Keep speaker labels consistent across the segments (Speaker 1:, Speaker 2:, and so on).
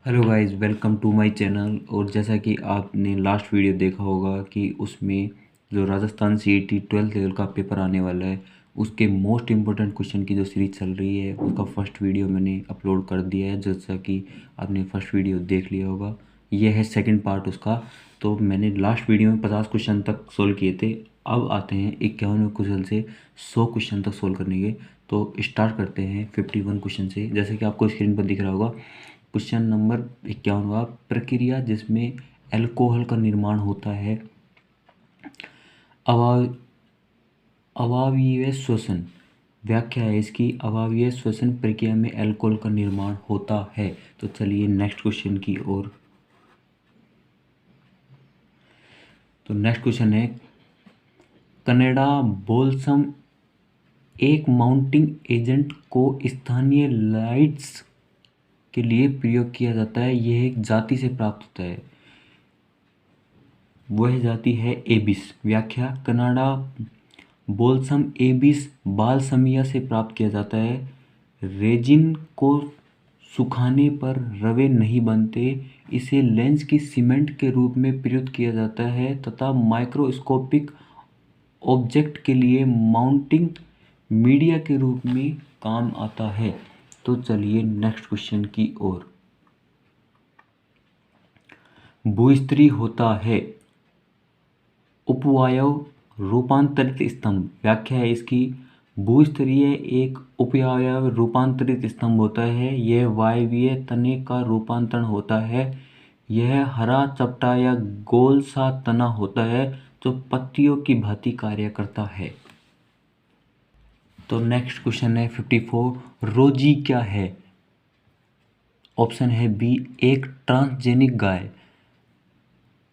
Speaker 1: Hello guys, welcome to my channel. और जैसा कि आपने लास्ट वीडियो देखा होगा कि उसमें जो राजस्थान सीईटी 12th लेवल का पेपर आने वाला है उसके मोस्ट इम्पोर्टेंट क्वेश्चन की जो सीरीज चल रही है उसका फर्स्ट वीडियो मैंने अपलोड कर दिया है। जैसा कि आपने फर्स्ट वीडियो देख लिया होगा, यह है सेकंड पार्ट उसका। तो मैंने लास्ट वीडियो में 50 क्वेश्चन तक सोल्व किए थे। अब आते हैं 51वें क्वेश्चन से 100 क्वेश्चन तक सोल्व करने के। तो स्टार्ट करते हैं 51 क्वेश्चन से। जैसे कि आपको स्क्रीन पर दिख रहा होगा, क्वेश्चन नंबर 51वां, प्रक्रिया जिसमें अल्कोहल का निर्माण होता है। अवा अवायवीय श्वसन। व्याख्या है इसकी, अवायवीय श्वसन प्रक्रिया में अल्कोहल का निर्माण होता है। तो चलिए नेक्स्ट क्वेश्चन की ओर। तो नेक्स्ट क्वेश्चन है, कनाडा बोल्सम एक माउंटिंग एजेंट को स्थानीय लाइट्स के लिए प्रयोग किया जाता है। यह एक जाति से प्राप्त होता है, वह जाति है एबिस। व्याख्या, कनाडा बोल्सम एबिस बालसमिया से प्राप्त किया जाता है। रेजिन को सुखाने पर रवे नहीं बनते, इसे लेंस की सीमेंट के रूप में प्रयुक्त किया जाता है तथा माइक्रोस्कोपिक ऑब्जेक्ट के लिए माउंटिंग मीडिया के रूप में काम आता है। तो चलिए नेक्स्ट क्वेश्चन की ओर। भूस्त्री होता है उपवायव रूपांतरित स्तंभ। व्याख्या है इसकी, भूस्तरीय एक उपवायव रूपांतरित स्तंभ होता है। यह वायवीय तने का रूपांतरण होता है। यह हरा चपटा या गोल सा तना होता है जो पत्तियों की भांति कार्य करता है। तो नेक्स्ट क्वेश्चन है 54, रोजी क्या है? ऑप्शन है बी, एक ट्रांसजेनिक गाय।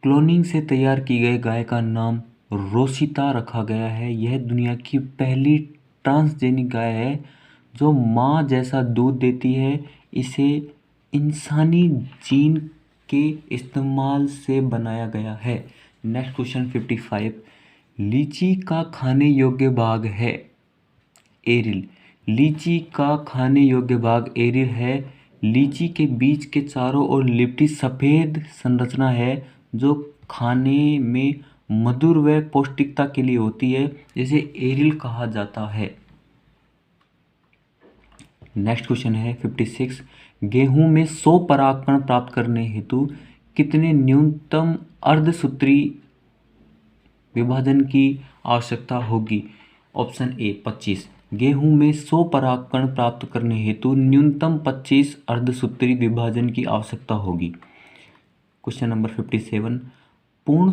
Speaker 1: क्लोनिंग से तैयार की गई गाय का नाम रोसिता रखा गया है। यह दुनिया की पहली ट्रांसजेनिक गाय है जो माँ जैसा दूध देती है। इसे इंसानी जीन के इस्तेमाल से बनाया गया है। नेक्स्ट क्वेश्चन 55, लीची का खाने योग्य भाग है एरिल। लीची का खाने योग्य भाग एरिल है। लीची के बीज के चारों ओर लिपटी सफ़ेद संरचना है जो खाने में मधुर व पौष्टिकता के लिए होती है, जिसे एरिल कहा जाता है। नेक्स्ट क्वेश्चन है 56, गेहूं में 100 परागकण प्राप्त करने हेतु कितने न्यूनतम अर्धसूत्री विभाजन की आवश्यकता होगी? Option A 25। गेहूं में 100 परागकण प्राप्त करने हेतु न्यूनतम 25 अर्धसूत्री विभाजन की आवश्यकता होगी। क्वेश्चन नंबर 57, पूर्ण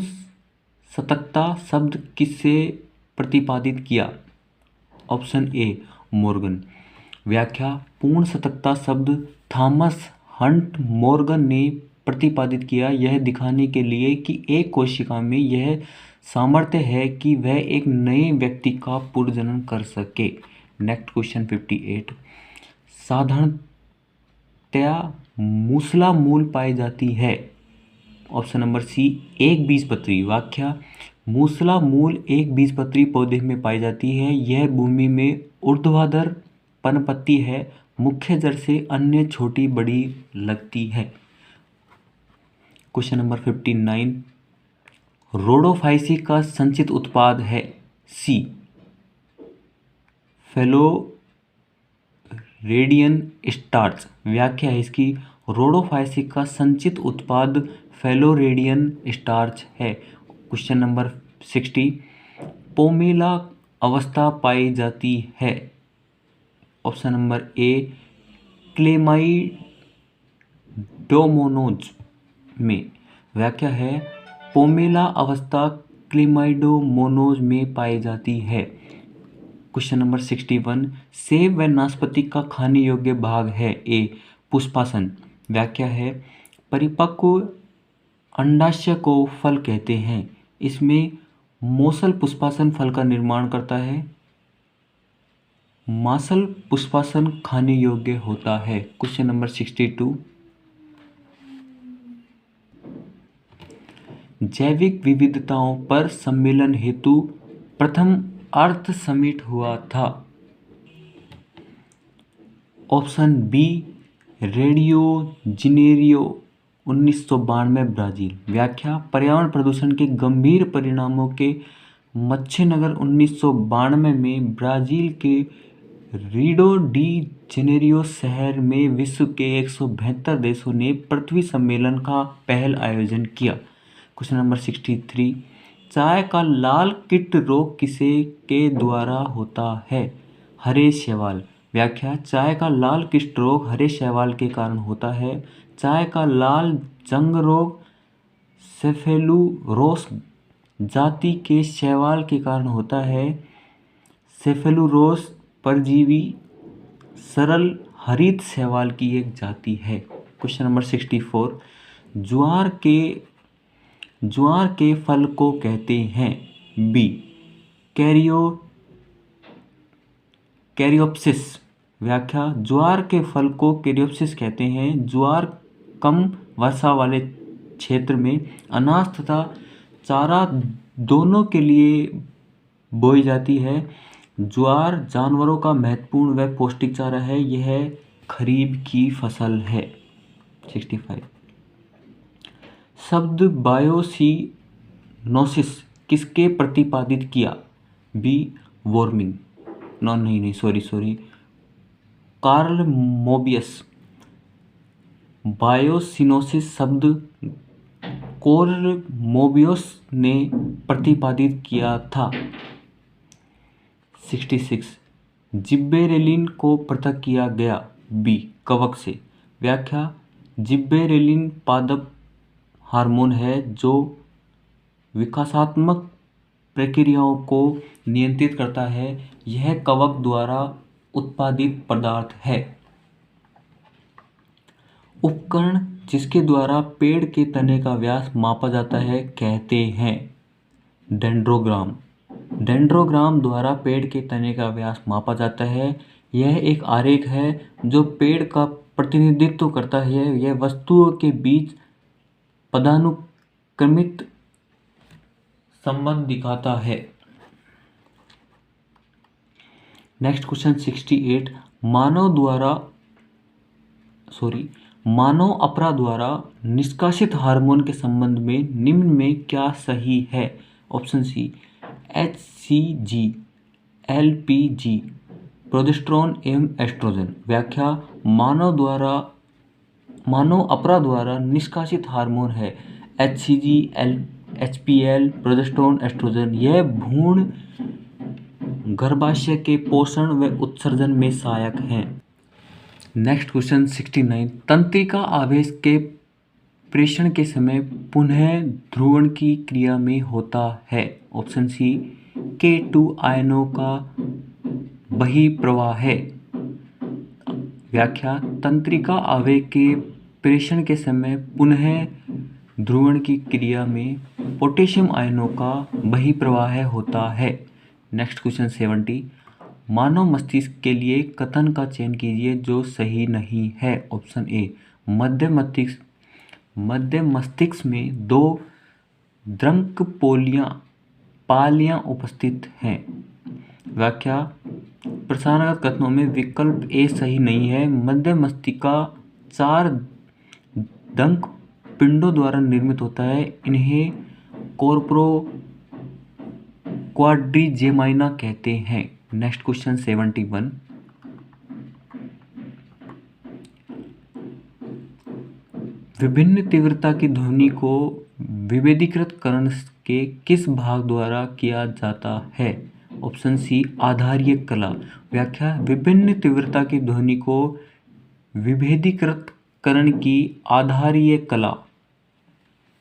Speaker 1: सतर्कता शब्द किससे प्रतिपादित किया? Option A Morgan. व्याख्या, पूर्ण सतर्कता शब्द थॉमस हंट मॉर्गन ने प्रतिपादित किया यह दिखाने के लिए कि एक कोशिका में यह सामर्थ्य है कि वह एक नए व्यक्ति का पुनर्जन्म कर सके। नेक्स्ट क्वेश्चन 58, साधारणतया मूसला मूल पाई जाती है। ऑप्शन नंबर सी, एक बीजपत्री। व्याख्या, मूसला मूल एक बीजपत्री पौधे में पाई जाती है। यह भूमि में ऊर्ध्वाधर पनपती है, मुख्य जड़ से अन्य छोटी बड़ी लगती है। क्वेश्चन नंबर 59, रोडोफाइसी का संचित उत्पाद है सी, फेलोरेडियन स्टार्च। व्याख्या है इसकी, रोडोफाइसी का संचित उत्पाद फेलोरेडियन स्टार्च है। क्वेश्चन नंबर 60, पोमेला अवस्था पाई जाती है। ऑप्शन नंबर ए क्लेमाइडोमोनाज में। व्याख्या है, पोमेला अवस्था क्लेमाइडोमोनाज में पाई जाती है। क्वेश्चन नंबर 61, सेब व नाशपाती का खाने योग्य भाग है ए पुष्पासन। व्याख्या है, परिपक्व अंडाशय को फल कहते हैं। इसमें मोसल पुष्पासन फल का निर्माण करता है। मासल पुष्पासन खाने योग्य होता है। क्वेश्चन नंबर 62, जैविक विविधताओं पर सम्मेलन हेतु प्रथम अर्थ समिट हुआ था। Option B Rio de Janeiro 1992 Brazil. व्याख्या पर्यावरण प्रदूषण के गंभीर परिणामों के मद्देनज़र 1992 में ब्राज़ील के रियो डी जेनेरियो शहर में विश्व के 172 देशों ने पृथ्वी सम्मेलन का पहला आयोजन किया। क्वेश्चन नंबर 63, चाय का लाल कीट रोग किसे के द्वारा होता है? हरे शैवाल। व्याख्या चाय का लाल कीट रोग हरे शैवाल के कारण होता है। चाय का लाल जंग रोग सेफेलुरोस जाति के शैवाल के कारण होता है। सेफेलुरोस परजीवी सरल हरित शैवाल की एक जाति है। क्वेश्चन नंबर 64, ज्वार के फल को कहते हैं? B caryopsis. व्याख्या ज्वार के फल को कैरियोप्सिस कहते हैं। ज्वार कम वर्षा वाले क्षेत्र में अनाज तथा चारा दोनों के लिए बोई जाती है। ज्वार जानवरों का महत्वपूर्ण व पौष्टिक चारा है। यह खरीफ की फसल है। 65, शब्द बायोसिनोसिस किसके प्रतिपादित किया? B Warming Karl Mobius. Biocoenosis शब्द कार्ल मोबियस ने प्रतिपादित किया था। 66, जिब्बेरेलिन को पृथक किया गया? बी कवक से। व्याख्या जिब्बेरेलिन पादप हार्मोन है जो विकासात्मक प्रक्रियाओं को नियंत्रित करता है। यह कवक द्वारा उत्पादित पदार्थ है। उपकरण जिसके द्वारा पेड़ के तने का व्यास मापा जाता है कहते हैं? डेंड्रोग्राम। डेंड्रोग्राम द्वारा पेड़ के तने का व्यास मापा जाता है। यह एक आरेख है जो पेड़ का प्रतिनिधित्व करता है। यह वस्तुओं के बीच पदानुक्रमित संबंध दिखाता है। नेक्स्ट क्वेश्चन 68, मानव अपरा द्वारा निष्कासित हार्मोन के संबंध में निम्न में क्या सही है? Option C HCG, LPG, progesterone एवं एस्ट्रोजन। व्याख्या मानव अपरा द्वारा निष्कासित हार्मोन है HCG, HPL, प्रोजेस्टेरोन, एस्ट्रोजन। यह भ्रूण गर्भाशय के पोषण व उत्सर्जन में सहायक हैं। नेक्स्ट क्वेश्चन 69, तंत्रिका आवेश के प्रेषण के समय पुनः ध्रुवण की क्रिया में होता है? ऑप्शन सी K2 आयनों का बहिर्प्रवाह है। व्याख्या तंत्रिका आवेश के प्रेषण के समय पुनः ध्रुवण की क्रिया में पोटेशियम आयनों का बहिर्प्रवाह होता है। नेक्स्ट क्वेश्चन 70, मानव मस्तिष्क के लिए कथन का चयन कीजिए जो सही नहीं है। ऑप्शन ए मध्य मस्तिष्क में 2 द्रंक पालियां उपस्थित हैं। व्याख्या प्रसारणात्मक कथनों में विकल्प ए सही नहीं है। मध्य मस्तिष्क 4 द्रंक पिंडों द्वारा निर्मित होता है। इन्हें कॉर्पोरा क्वाड्रिजेमाइना कहते हैं। नेक्स्ट क्वेश्चन 71, विभिन्न तीव्रता की ध्वनि को विभेदीकृत करण के किस भाग द्वारा किया जाता है? ऑप्शन सी आधारीय कला। व्याख्या विभिन्न तीव्रता की ध्वनि को विभेदीकृत करण की आधारीय कला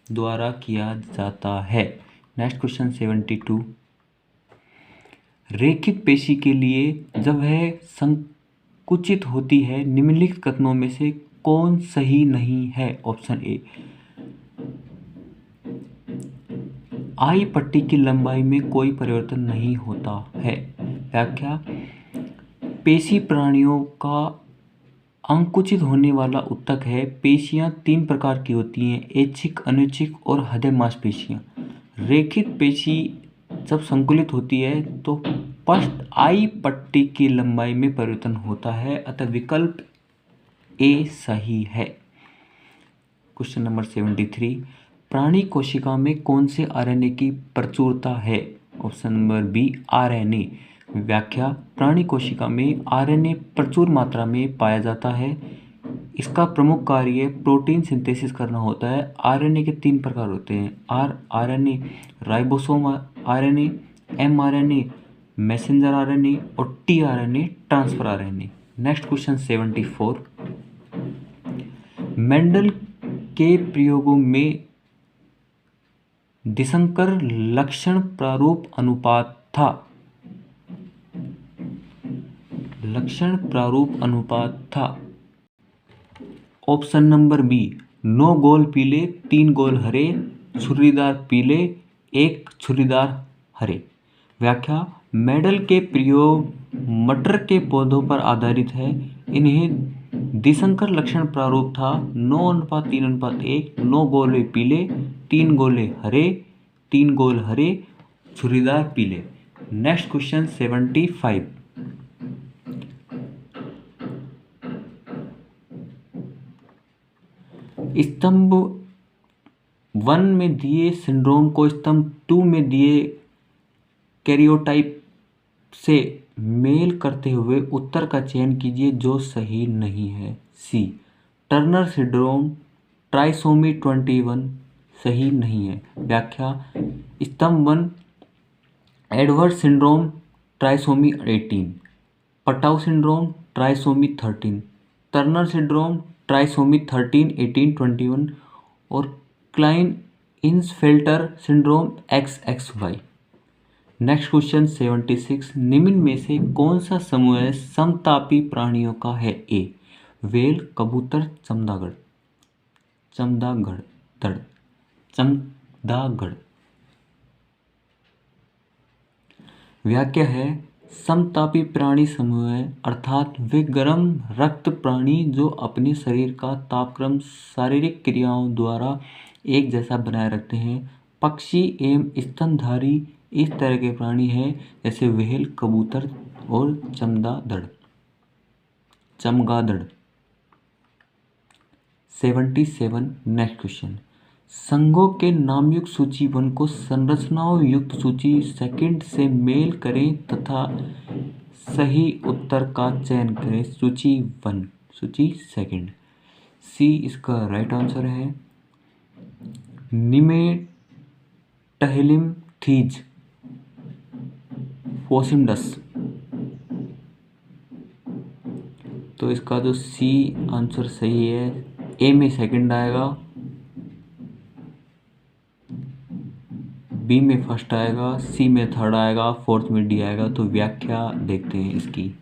Speaker 1: द्वारा किया जाता है। नेक्स्ट क्वेश्चन 72, रेखित पेशी के लिए जब वह संकुचित होती है निम्नलिखित कथनों में से कौन सही नहीं है? ऑप्शन ए आई पट्टी की लंबाई में कोई परिवर्तन नहीं होता है। व्याख्या पेशी प्राणियों का अंकुचित होने वाला ऊतक है। पेशियां 3 प्रकार की होती हैं, ऐच्छिक, अनैच्छिक और हृदय मांसपेशियां। रेखित पेशी जब संकुलित होती है तो पृष्ठ आई पट्टी की लंबाई में परिवर्तन होता है। अतः विकल्प ए सही है। क्वेश्चन नंबर 73, प्राणी कोशिका में कौन से आरएनए की प्रचुरता है? Option number B RNA. व्याख्या, प्राणी कोशिका में आरएनए प्रचुर मात्रा में पाया जाता है। इसका प्रमुख कार्य प्रोटीन सिंथेसिस करना होता है। आरएनए के 3 प्रकार होते हैं, RNA, ribosome RNA, mRNA, messenger RNA और tRNA, transfer RNA. Next question 74, Mendel के प्रयोगों में दिसंकर लक्षण प्रारूप अनुपात था। लक्षण प्रारूप अनुपात था। ऑप्शन नंबर बी 9 गोल पीले 3 गोल हरे, छुरीदार पीले 1 छुरीदार हरे। व्याख्या, मेंडल के प्रयोग मटर के पौधों पर आधारित है। इन्हें दिसंकर लक्षण प्रारूप था 9:3:1, 9 गोले पीले 3 गोले हरे, 3 गोल हरे, छुरीदार पीले। नेक्स्ट क्वेश्चन 75, स्तंभ 1 में दिए सिंड्रोम को स्तंभ 2 में दिए कैरियोटाइप से मेल करते हुए उत्तर का चयन कीजिए जो सही नहीं है। सी टर्नर सिंड्रोम ट्राइसोमी 21 सही नहीं है। व्याख्या, स्तंभ 1 Edward syndrome trisomy 18, Patau syndrome trisomy 13, Turner syndrome trisomy 13, 18, 21 और Klinefelter syndrome XXY। Next question 76, निम्न में से कौन सा समूह समतापी प्राणियों का है? ए वेल, कबूतर, चमगादड़। व्याख्या है, समतापी प्राणी समूह है अर्थात वे गर्म रक्त प्राणी जो अपने शरीर का तापक्रम शारीरिक क्रियाओं द्वारा एक जैसा बनाए रखते हैं। पक्षी एवं स्तनधारी इस तरह के प्राणी हैं जैसे व्हेल, कबूतर और चमगादड़। 77, नेक्स्ट क्वेश्चन, संघों के नामयुक्त सूची 1 को संरचनाओं युक्त सूची 2 से मेल करें तथा सही उत्तर का चयन करें। सूची 1, सूची 2। सी इसका राइट आंसर है। निमेटहलिम थीज फोसिमडस, तो इसका जो सी आंसर सही है। ए में 2 आएगा, बी में 1 आएगा, सी में 3 आएगा, 4th में डी आएगा। तो व्याख्या देखते हैं इसकी।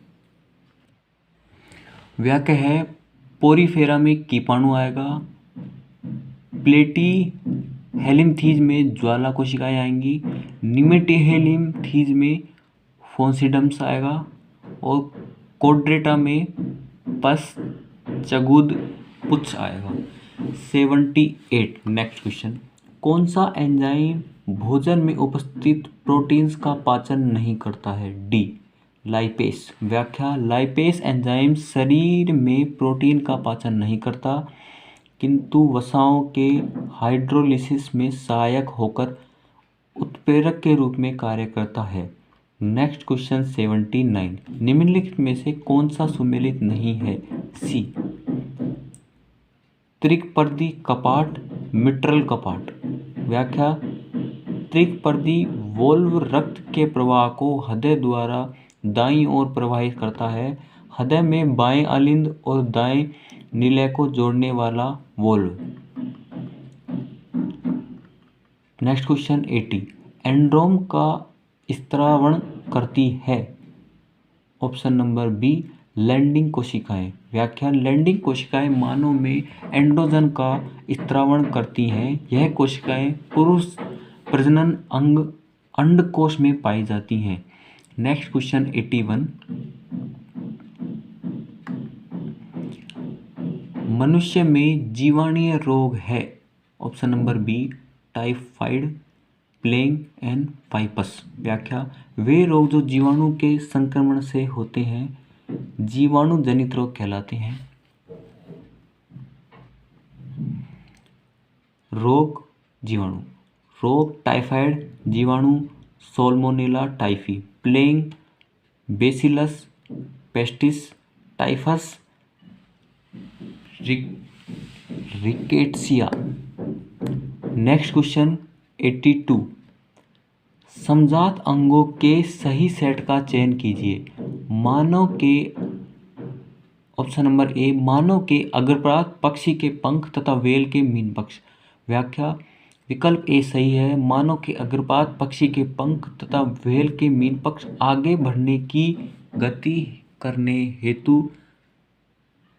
Speaker 1: व्याख्या है, पोरीफेरा में कीटाणु आएगा, प्लेटी हेलिमथीज में ज्वाला कोशिकाएं आएंगी, निमेटेहेलिमथीज में फोसिडम्स आएगा और कोड्रेटा में पस चगुद पुच्छ आएगा। 78, नेक्स्ट क्वेश्चन, कौन सा एंजाइम भोजन में उपस्थित प्रोटीन्स का पाचन नहीं करता है? D lipase. व्याख्या, लाइपेस एंजाइम शरीर में प्रोटीन का पाचन नहीं करता किंतु वसाओं के हाइड्रोलिसिस में सहायक होकर उत्प्रेरक के रूप में कार्य करता है। नेक्स्ट क्वेश्चन 79, निम्नलिखित में से कौन सा सुमेलित नहीं है? सी त्रिकपर्दी कपाट, मिट्रल कपाट। व्याख्या, त्रिकपर्दी वोल्व रक्त के प्रवाह को हृदय द्वारा दाईं ओर प्रवाहित करता है। हृदय में बाएं अलिंद और दाएं निलय को जोड़ने वाला वोल्व। नेक्स्ट क्वेश्चन 80, एंड्रोम का स्त्रावण करती है। ऑप्शन नंबर बी लैंडिंग कोशिकाएं। व्याख्या, लैंडिंग कोशिकाएं मानव में एंड्रोजन का स्त्रावण करती हैं। यह कोशिकाएं पुरुष प्रजनन अंग अंडकोश में पाई जाती हैं। नेक्स्ट क्वेश्चन 81, मनुष्य में जीवाणुय रोग है। Option number B typhoid, plague and typhus. व्याख्या, वे रोग जो जीवाणु के संक्रमण से होते हैं जीवाणु जनित रोग कहलाते हैं। रोग जीवाणु, रोग टाइफाइड जीवाणु, Salmonella typhi, plague, bacillus, pestis, typhus, Rickettsia. Next question 82, समजात अंगों के सही सेट का चयन कीजिए। मानव के, ऑप्शन नंबर ए, मानव के अग्रपाद, पक्षी के पंख तथा व्हेल के मीन पक्ष। व्याख्या, विकल्प ए सही है। मानव के अग्रपाद, पक्षी के पंख तथा व्हेल के मीन पक्ष आगे बढ़ने की गति करने हेतु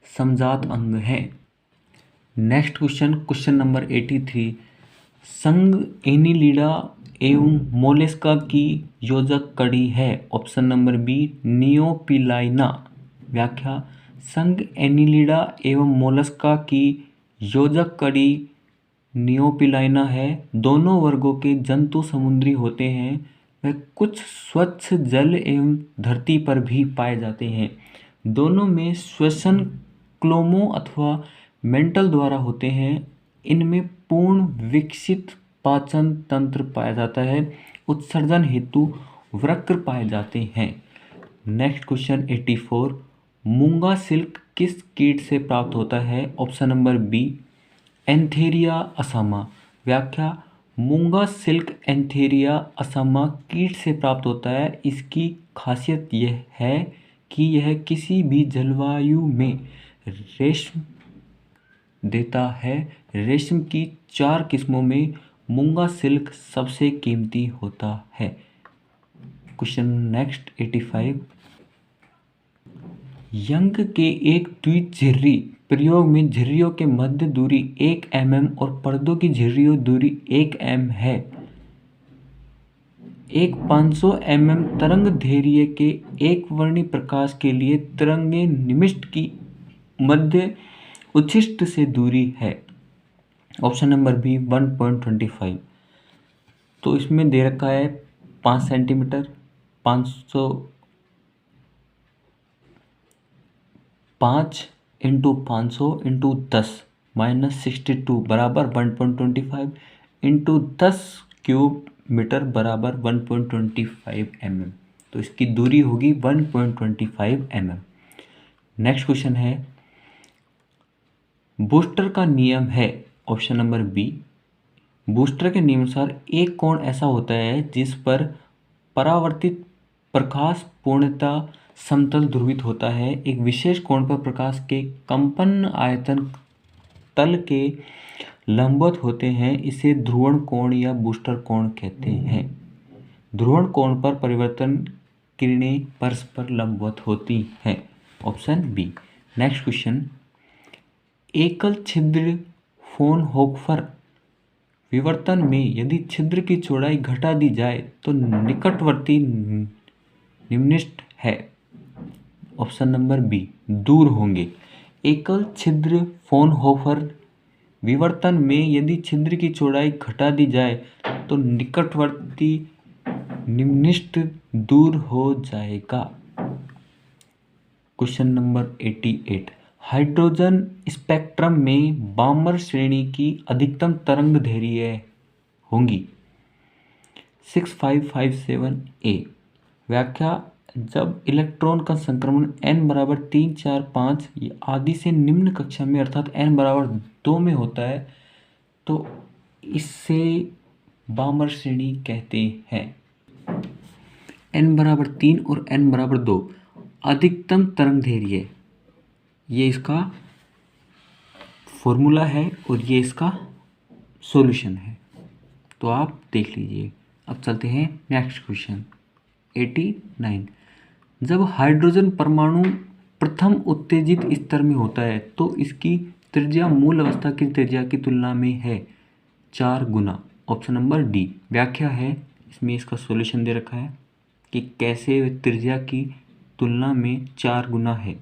Speaker 1: समजात अंग है। नेक्स्ट क्वेश्चन, क्वेश्चन नंबर 83, संघ एनिलिडा एवं मोलस्का की योजक कड़ी है। Option number B, Neopilina. व्याख्या, संघ एनिलिडा एवं मोलस्का की योजक कड़ी नियोपिलाइना है। दोनों वर्गों के जंतु समुद्री होते हैं। वह कुछ स्वच्छ जल एवं धरती पर भी पाए जाते हैं। दोनों में श्वसन क्लोमो अथवा मेंटल द्वारा होते हैं। इनमें पूर्ण विकसित पाचन तंत्र पाया जाता है। उत्सर्जन हेतु वृक्क पाए जाते हैं। नेक्स्ट क्वेश्चन 84, मूंगा सिल्क किस कीट से प्राप्त होता है। ऑप्शन नंबर बी, एंथेरिया असामा। व्याख्या, मूंगा सिल्क एंथेरिया असामा कीट से प्राप्त होता है। इसकी खासियत यह है कि यह किसी भी जलवायु में रेशम देता है। रेशम की 4 किस्मों में मूंगा सिल्क सबसे कीमती होता है। क्वेश्चन नेक्स्ट 85, यंग के एक द्विझिर्री प्रयोग में झिर्रियों के मध्य दूरी 1 mm और पर्दों की झिर्रियों दूरी 1 mm है। एक 500 mm तरंग दैर्ध्य के एक वर्णी प्रकाश के लिए तरंगे निमिष्ट की मध्य उच्छिष्ट से दूरी है। Option number B 1.25। तो इसमें दे रखा है 5 सेंटीमीटर, 5 इंटू 500 इंटू 10 माइनस 62 बराबर 1.25 इंटू 10 क्यूब मीटर बराबर 1.25 mm। तो इसकी दूरी होगी 1.25 mm। नेक्स्ट क्वेश्चन है, बूस्टर का नियम है। ऑप्शन नंबर बी, बूस्टर के नियमानुसार एक कोण ऐसा होता है जिस पर परावर्तित प्रकाश पूर्णतः समतल ध्रुवित होता है। एक विशेष कोण पर प्रकाश के कंपन आयतन तल के लंबवत होते हैं। इसे ध्रुवण कोण या बूस्टर कोण कहते हैं। ध्रुवण कोण पर परिवर्तन किरणें परस्पर लंबवत होती हैं। Option B. नेक्स्ट क्वेश्चन, एकल छिद्र फ्रोनहोफर विवर्तन में यदि छिद्र की चौड़ाई घटा दी जाए तो निकटवर्ती निम्नलिखित है। ऑप्शन नंबर बी, दूर होंगे। एकल छिद्र फ्रोनहोफर विवर्तन में यदि छिद्र की चौड़ाई घटा दी जाए तो निकटवर्ती निम्नलिखित दूर हो जाएगा। क्वेश्चन नंबर 88, हाइड्रोजन स्पेक्ट्रम में बामर श्रेणी की अधिकतम तरंग दैर्ध्य होंगी 6557 A। व्याख्या, जब इलेक्ट्रॉन का संक्रमण n बराबर 3, 4, 5 आदि से निम्न कक्षा में अर्थात n बराबर 2 में होता है तो इससे बामर श्रेणी कहते हैं। n बराबर 3 और n बराबर 2 अधिकतम तरंग दैर्ध्य, ये इसका फॉर्मूला है और ये इसका सॉल्यूशन है, तो आप देख लीजिए। अब चलते हैं नेक्स्ट क्वेश्चन 89, जब हाइड्रोजन परमाणु प्रथम उत्तेजित स्तर में होता है तो इसकी त्रिज्या मूल अवस्था की त्रिज्या की तुलना में है 4 गुना। Option number D. व्याख्या है, इसमें इसका सॉल्यूशन दे रखा है कि कैसे त्रिज्या की तुलना में 4 गुना है,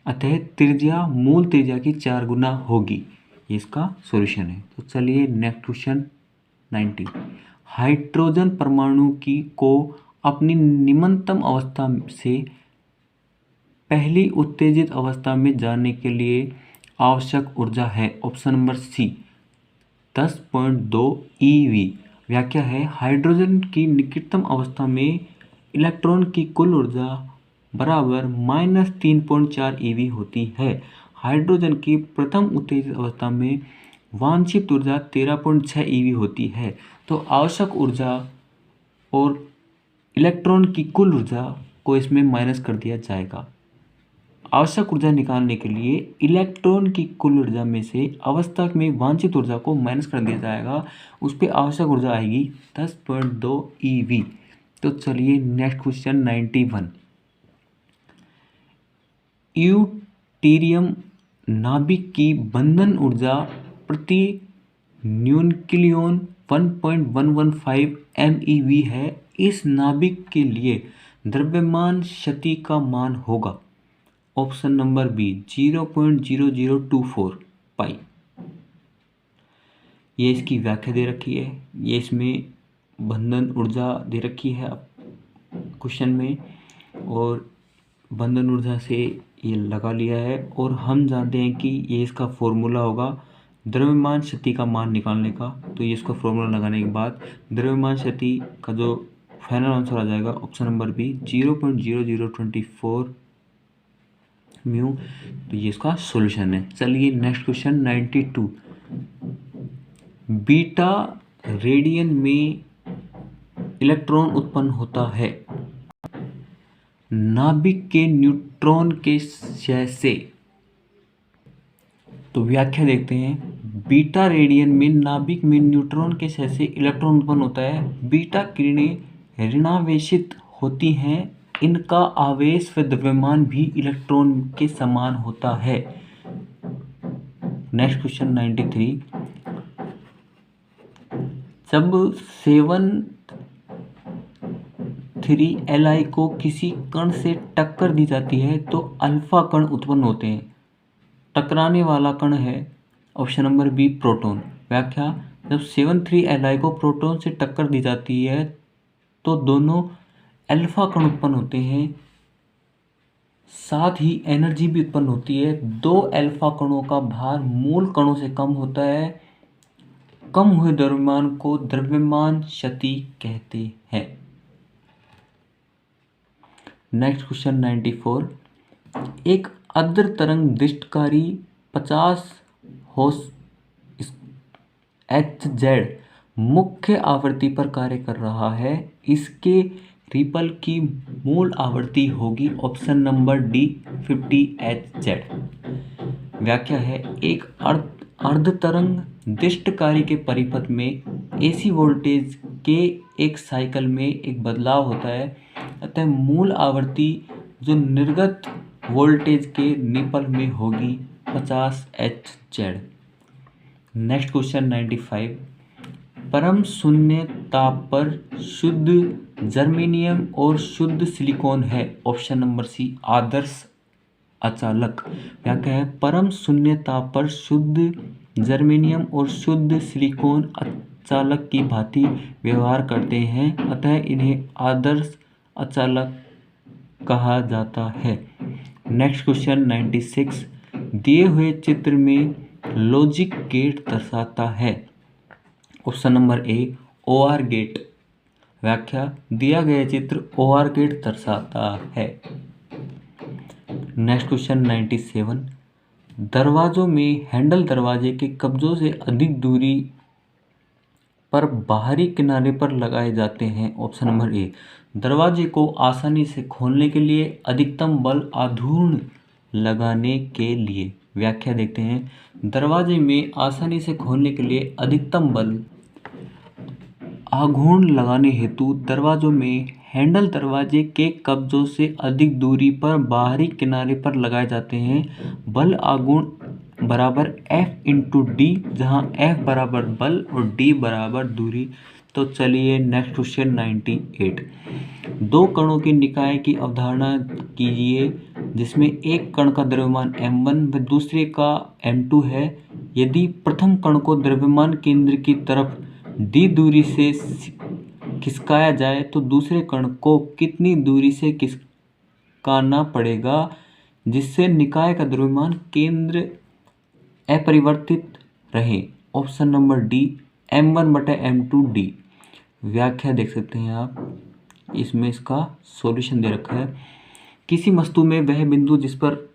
Speaker 1: अतः त्रिज्या मूल त्रिज्या की 4 गुना होगी। ये इसका सॉल्यूशन है। तो चलिए नेक्स्ट क्वेश्चन 90, हाइड्रोजन परमाणु की को अपनी निम्नतम अवस्था से पहली उत्तेजित अवस्था में जाने के लिए आवश्यक ऊर्जा है। Option number C, 10.2 eV। व्याख्या है हाइड्रोजन की निकटतम अवस्था में इलेक्ट्रॉन की कुल ऊर्जा बराबर -3.4 eV होती है। हाइड्रोजन की प्रथम उत्तेजित अवस्था में वांछित ऊर्जा 13.6 eV होती है। तो आवश्यक ऊर्जा और इलेक्ट्रॉन की कुल ऊर्जा को इसमें माइनस कर दिया जाएगा। आवश्यक ऊर्जा निकालने के लिए इलेक्ट्रॉन की कुल ऊर्जा में से अवस्था में वांछित ऊर्जा को माइनस कर दिया जाएगा, उस पर आवश्यक ऊर्जा आएगी 10.2 eV। तो चलिए नेक्स्ट क्वेश्चन 91। ड्यूटेरियम नाभिक की बंधन ऊर्जा प्रति न्यूक्लियॉन 1.115 MeV है। इस नाभिक के लिए द्रव्यमान क्षति का मान होगा। ऑप्शन नंबर बी 0.0024 पाई। ये इसकी व्याख्या दे रखी है, ये इसमें बंधन ऊर्जा दे रखी है क्वेश्चन में, और बंधन ऊर्जा से ये लगा लिया है। और हम जानते हैं कि ये इसका फॉर्मूला होगा द्रव्यमान क्षति का मान निकालने का। तो ये इसका फॉर्मूला लगाने के बाद द्रव्यमान क्षति का जो फाइनल आंसर आ जाएगा ऑप्शन नंबर बी 0.0024 म्यू। तो ये इसका सॉल्यूशन है। चलिए नेक्स्ट क्वेश्चन 92। बीटा रेडियन में इलेक्ट्रॉन उत्पन्न होता है नाभिक के न्यूट्रॉन के क्षय से। तो व्याख्या देखते हैं। बीटा रेडियन में नाभिक में न्यूट्रॉन के क्षय से इलेक्ट्रॉन उत्पन्न होता है। बीटा किरणें ऋणावेशित होती हैं। इनका आवेश व द्रव्यमान भी इलेक्ट्रॉन के समान होता है। Next question 93। जब 7 Li को किसी कण से टक्कर दी जाती है तो अल्फा कण उत्पन्न होते हैं। टकराने वाला कण है ऑप्शन नंबर बी प्रोटॉन। व्याख्या जब 7 Li को प्रोटॉन से टक्कर दी जाती है तो दोनों अल्फा कण उत्पन्न होते हैं, साथ ही एनर्जी भी उत्पन्न होती है। 2 अल्फा कणों का भार मूल कणों से कम होता है। कम हुए द्रव्यमान को द्रव्यमान क्षति कहते हैं। Next question 94। एक अर्ध तरंग दृष्टिकारी 50 Hz मुख्य आवृत्ति पर कार्य कर रहा है। इसके रिपल की मूल आवृत्ति होगी ऑप्शन नंबर डी 50 Hz। व्याख्या है एक अर्ध तरंग दृष्टिकारी के परिपथ में एसी वोल्टेज के एक साइकिल में एक बदलाव होता है, अतः मूल आवृत्ति जो निर्गत वोल्टेज के निपल में होगी 50 Hz। Next question 95। परम शून्य ताप पर शुद्ध जर्मेनियम और शुद्ध सिलिकॉन है ऑप्शन नंबर सी आदर्श अचालक। व्याख्या है परम शून्य ताप पर शुद्ध जर्मेनियम और शुद्ध सिलिकॉन अचालक की भांति व्यवहार करते हैं, अतः इन्हें आदर्श अचालक कहा जाता है। Next question 96। दिए हुए चित्र में लॉजिक गेट दर्शाता है option number A OR gate. व्याख्या दिया गया चित्र OR गेट दर्शाता है। Next question 97। दरवाजों में हैंडल दरवाजे के कब्जों से अधिक दूरी पर बाहरी किनारे पर लगाए जाते हैं ऑप्शन नंबर ए। दरवाजे को आसानी से खोलने के लिए अधिकतम बल आघूर्ण लगाने के लिए। व्याख्या देखते हैं। दरवाजे में आसानी से खोलने के लिए अधिकतम बल आघूर्ण लगाने हेतु दरवाजों में हैंडल दरवाजे के कब्जों से अधिक दूरी पर बाहरी किनारे पर लगाए जाते हैं। बल आघूर्ण बराबर F इंटू डी, जहाँ F बराबर बल और D बराबर दूरी। तो चलिए नेक्स्ट क्वेश्चन 98। दो कणों के निकाय की अवधारणा कीजिए जिसमें एक कण का द्रव्यमान m1 व दूसरे का m2 है। यदि प्रथम कण को द्रव्यमान केंद्र की तरफ d दूरी से खिसकाया जाए तो दूसरे कण को कितनी दूरी से खिसकाना पड़ेगा जिससे निकाय का द्रव्यमान केंद्र अपरिवर्तित रहे ऑप्शन नंबर डी m1/m2d। व्याख्या देख सकते हैं आप, इसमें इसका सॉल्यूशन दे रखा है। किसी वस्तु में वह बिंदु जिस पर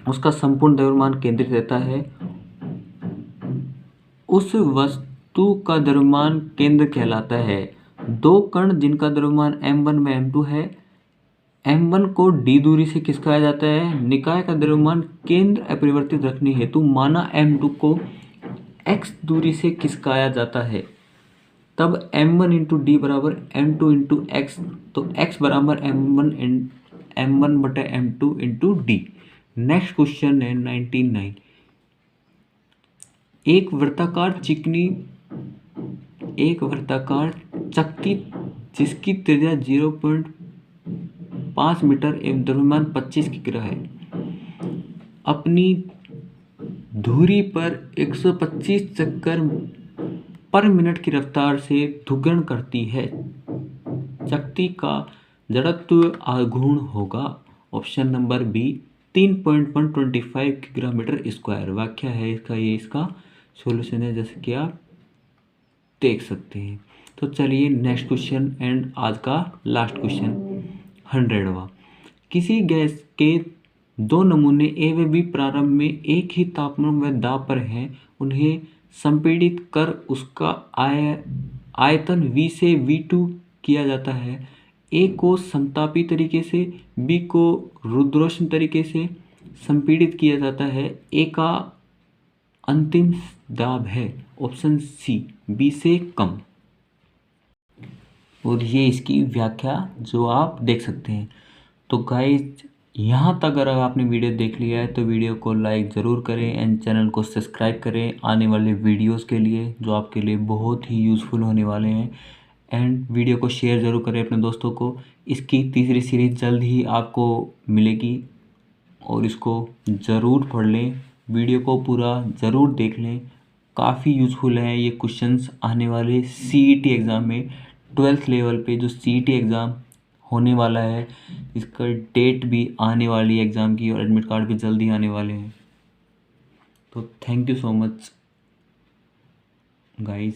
Speaker 1: उसका संपूर्ण द्रव्यमान केंद्रित रहता है, उस वस्तु का द्रव्यमान केंद्र कहलाता है। दो कण जिनका द्रव्यमान m1/m2 है, m1 को d दूरी से खिसकाया जाता है। निकाय का द्रव्यमान केंद्र अपरिवर्तित रखने हेतु माना m2 को x दूरी से खिसकाया जाता है, तब m1 इंटू डी बराबर m2 इंटू एक्स, तो x बराबर m1/m2 into D. Next question है 99। एक वर्ताकार चक्की जिसकी त्रिज्या 0.5 मीटर एवं द्रव्यमान 25 किग्रा है, अपनी धुरी पर 125 चक्कर पर मिनट की रफ्तार से घूर्णन करती है। चक्की का जड़त्व आघूर्ण होगा। ऑप्शन नंबर बी 3.125 किग्रा मीटर स्क्वायर। व्याख्या है इसका, ये इसका सॉल्यूशन है, जैसे कि आप देख सकते हैं। तो चलिए नेक्स्ट क्वेश्चन एंड आज का लास्ट क्वेश्चन 100वां। किसी गैस के दो नमूने ए व बी प्रारंभ में एक ही तापमान व दाब पर हैं, उन्हें संपीड़ित कर उसका आयतन V से V2 किया जाता है। ए को समतापी तरीके से, बी को रुद्रोष्म तरीके से संपीड़ित किया जाता है। ए का अंतिम दाब है ऑप्शन सी, बी से कम। और ये इसकी व्याख्या जो आप देख सकते हैं। तो गाइस, यहाँ तक अगर आपने वीडियो देख लिया है तो वीडियो को लाइक ज़रूर करें एंड चैनल को सब्सक्राइब करें आने वाले वीडियोस के लिए, जो आपके लिए बहुत ही यूज़फुल होने वाले हैं। एंड वीडियो को शेयर ज़रूर करें अपने दोस्तों को। इसकी तीसरी सीरीज़ जल्द ही आपको मिलेगी और इसको ज़रूर पढ़ लें, वीडियो को पूरा ज़रूर देख लें। काफ़ी यूज़फुल है ये क्वेश्चंस आने वाले CET एग्ज़ाम में, 12th लेवल पे जो CET एग्ज़ाम होने वाला है, इसका डेट भी आने वाली है एग्ज़ाम की और एडमिट कार्ड भी जल्दी आने वाले हैं। तो thank you so much guys.